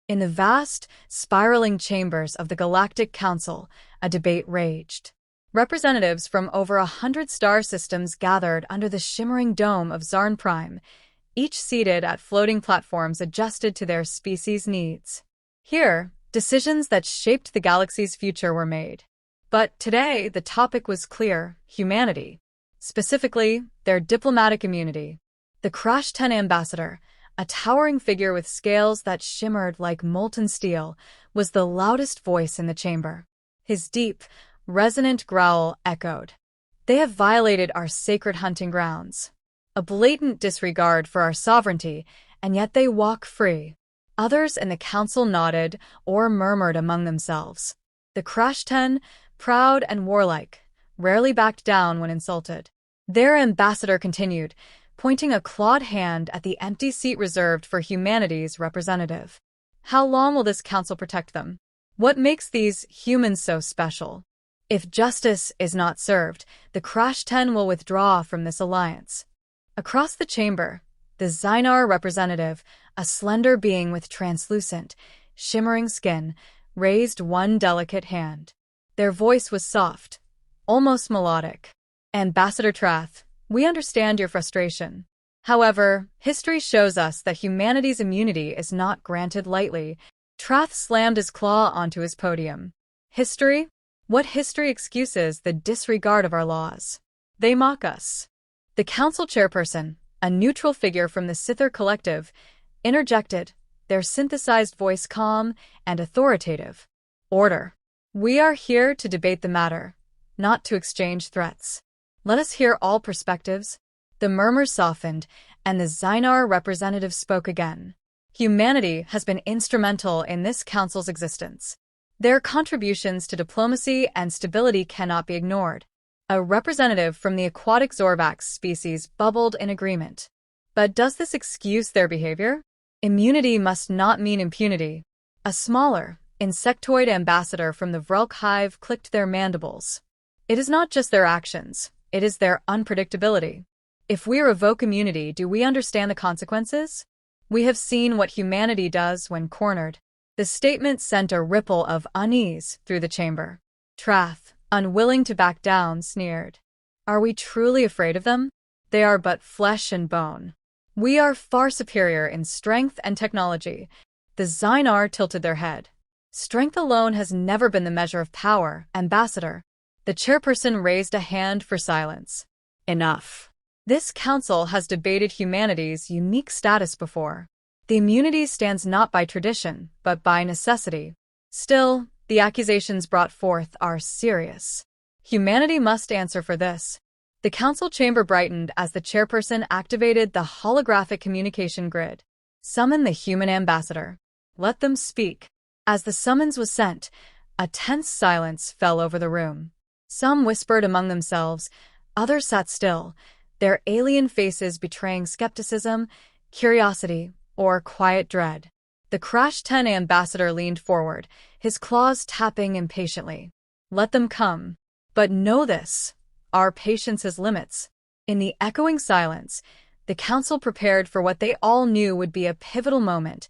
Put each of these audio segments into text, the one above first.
In the vast, spiraling chambers of the Galactic Council, a debate raged. Representatives from over 100 star systems gathered under the shimmering dome of Zarn Prime, each seated at floating platforms adjusted to their species' needs. Here, decisions that shaped the galaxy's future were made. But today, the topic was clear: humanity. Specifically, their diplomatic immunity. The Crash 10 ambassador, a towering figure with scales that shimmered like molten steel, was the loudest voice in the chamber. His deep, resonant growl echoed. "They have violated our sacred hunting grounds. A blatant disregard for our sovereignty, and yet they walk free." Others in the council nodded or murmured among themselves. The Crash 10, proud and warlike, rarely backed down when insulted. Their ambassador continued, pointing a clawed hand at the empty seat reserved for humanity's representative. "How long will this council protect them? What makes these humans so special? If justice is not served, the Crash 10 will withdraw from this alliance." Across the chamber, the Zynar representative, a slender being with translucent, shimmering skin, raised one delicate hand. Their voice was soft, almost melodic. "Ambassador Trath, we understand your frustration. However, history shows us that humanity's immunity is not granted lightly." Trath slammed his claw onto his podium. "History? What history excuses the disregard of our laws? They mock us." The council chairperson, a neutral figure from the Sither Collective, interjected, their synthesized voice calm and authoritative. "Order. We are here to debate the matter, not to exchange threats. Let us hear all perspectives." The murmurs softened, and the Zynar representative spoke again. "Humanity has been instrumental in this council's existence. Their contributions to diplomacy and stability cannot be ignored." A representative from the aquatic Zorvax species bubbled in agreement. "But does this excuse their behavior? Immunity must not mean impunity." A smaller, insectoid ambassador from the Vrelk hive clicked their mandibles. "It is not just their actions, it is their unpredictability. If we revoke immunity, do we understand the consequences? We have seen what humanity does when cornered." The statement sent a ripple of unease through the chamber. Trath, unwilling to back down, sneered. "Are we truly afraid of them? They are but flesh and bone. We are far superior in strength and technology." The Zynar tilted their head. "Strength alone has never been the measure of power, Ambassador." The chairperson raised a hand for silence. "Enough. This council has debated humanity's unique status before. The immunity stands not by tradition, but by necessity. Still, the accusations brought forth are serious. Humanity must answer for this." The council chamber brightened as the chairperson activated the holographic communication grid. "Summon the human ambassador. Let them speak." As the summons was sent, a tense silence fell over the room. Some whispered among themselves, others sat still, their alien faces betraying skepticism, curiosity, or quiet dread. The Crash 10 ambassador leaned forward, his claws tapping impatiently. "Let them come. But know this, our patience has limits." In the echoing silence, the council prepared for what they all knew would be a pivotal moment,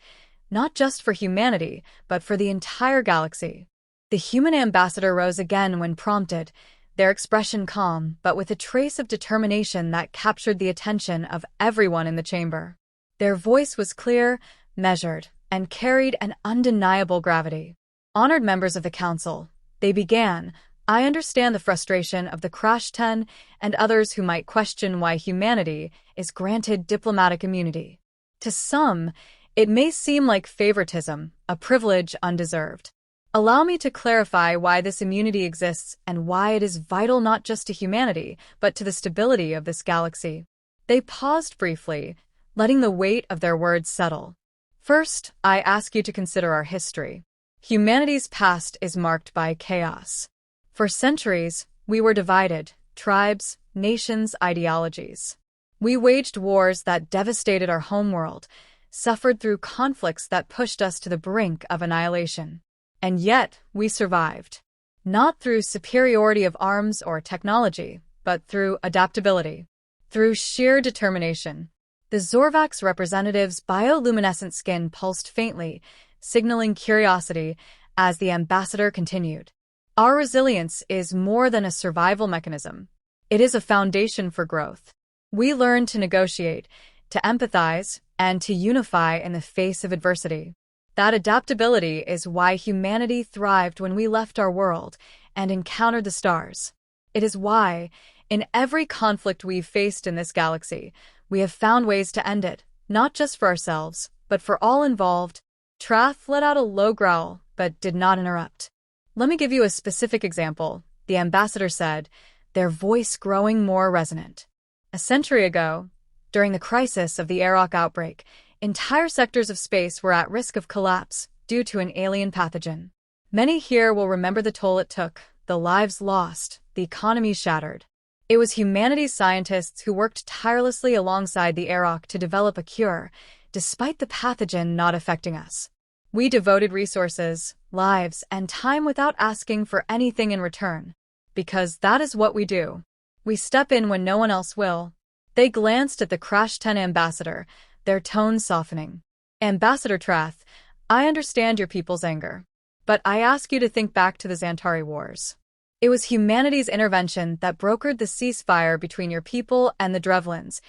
not just for humanity, but for the entire galaxy. The human ambassador rose again when prompted, their expression calm, but with a trace of determination that captured the attention of everyone in the chamber. Their voice was clear, measured, and carried an undeniable gravity. "Honored members of the council," they began, "I understand the frustration of the Crash 10 and others who might question why humanity is granted diplomatic immunity. To some, it may seem like favoritism, a privilege undeserved. Allow me to clarify why this immunity exists and why it is vital not just to humanity, but to the stability of this galaxy." They paused briefly, letting the weight of their words settle. "First, I ask you to consider our history. Humanity's past is marked by chaos. For centuries, we were divided, tribes, nations, ideologies. We waged wars that devastated our homeworld, suffered through conflicts that pushed us to the brink of annihilation. And yet, we survived. Not through superiority of arms or technology, but through adaptability. Through sheer determination." The Zorvax representative's bioluminescent skin pulsed faintly, signaling curiosity as the ambassador continued. Our resilience is more than a survival mechanism. It is a foundation for growth. We learn to negotiate, to empathize, and to unify in the face of adversity. That adaptability is why humanity thrived when we left our world and encountered the stars. It is why, in every conflict we've faced in this galaxy, we have found ways to end it, not just for ourselves, but for all involved. Trath let out a low growl, but did not interrupt. Let me give you a specific example, the ambassador said, their voice growing more resonant. A century ago, during the crisis of the Aroc outbreak, entire sectors of space were at risk of collapse due to an alien pathogen. Many here will remember the toll it took, the lives lost, the economy shattered. It was humanity's scientists who worked tirelessly alongside the Aroc to develop a cure, despite the pathogen not affecting us. We devoted resources, lives, and time without asking for anything in return. Because that is what we do. We step in when no one else will. They glanced at the Crash 10 ambassador, their tone softening. Ambassador Trath, I understand your people's anger. But I ask you to think back to the Xantari Wars. It was humanity's intervention that brokered the ceasefire between your people and the Drevlins,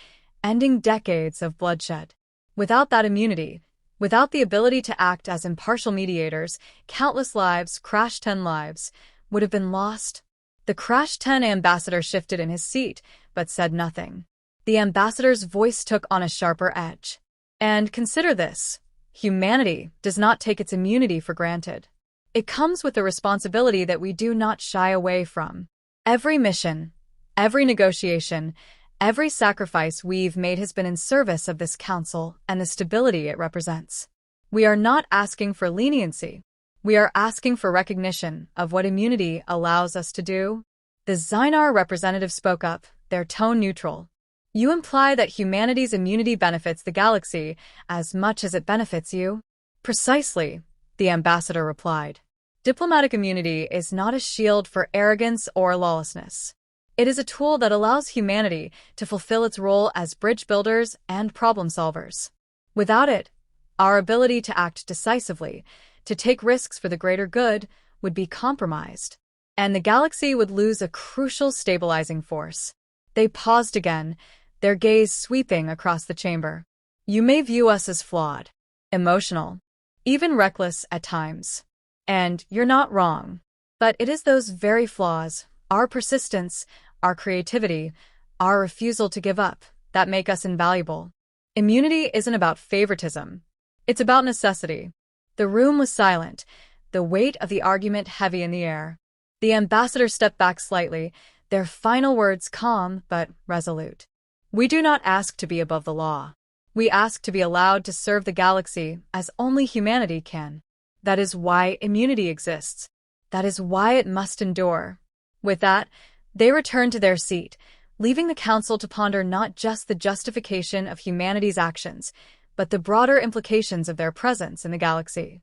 ending decades of bloodshed. Without that immunity, without the ability to act as impartial mediators, countless lives, Crash 10 lives, would have been lost. The Crash 10 ambassador shifted in his seat, but said nothing. The ambassador's voice took on a sharper edge. And consider this. Humanity does not take its immunity for granted. It comes with a responsibility that we do not shy away from. Every mission, every negotiation, every sacrifice we've made has been in service of this council and the stability it represents. We are not asking for leniency. We are asking for recognition of what immunity allows us to do. The Xynar representative spoke up, their tone neutral. You imply that humanity's immunity benefits the galaxy as much as it benefits you? Precisely, the ambassador replied. Diplomatic immunity is not a shield for arrogance or lawlessness. It is a tool that allows humanity to fulfill its role as bridge builders and problem solvers. Without it, our ability to act decisively, to take risks for the greater good, would be compromised, and the galaxy would lose a crucial stabilizing force. They paused again, their gaze sweeping across the chamber. You may view us as flawed, emotional, even reckless at times. And you're not wrong. But it is those very flaws, our persistence, our creativity, our refusal to give up, that make us invaluable. Immunity isn't about favoritism. It's about necessity. The room was silent, the weight of the argument heavy in the air. The ambassador stepped back slightly, their final words calm but resolute. We do not ask to be above the law. We ask to be allowed to serve the galaxy as only humanity can. That is why immunity exists. That is why it must endure. With that, they returned to their seat, leaving the council to ponder not just the justification of humanity's actions, but the broader implications of their presence in the galaxy.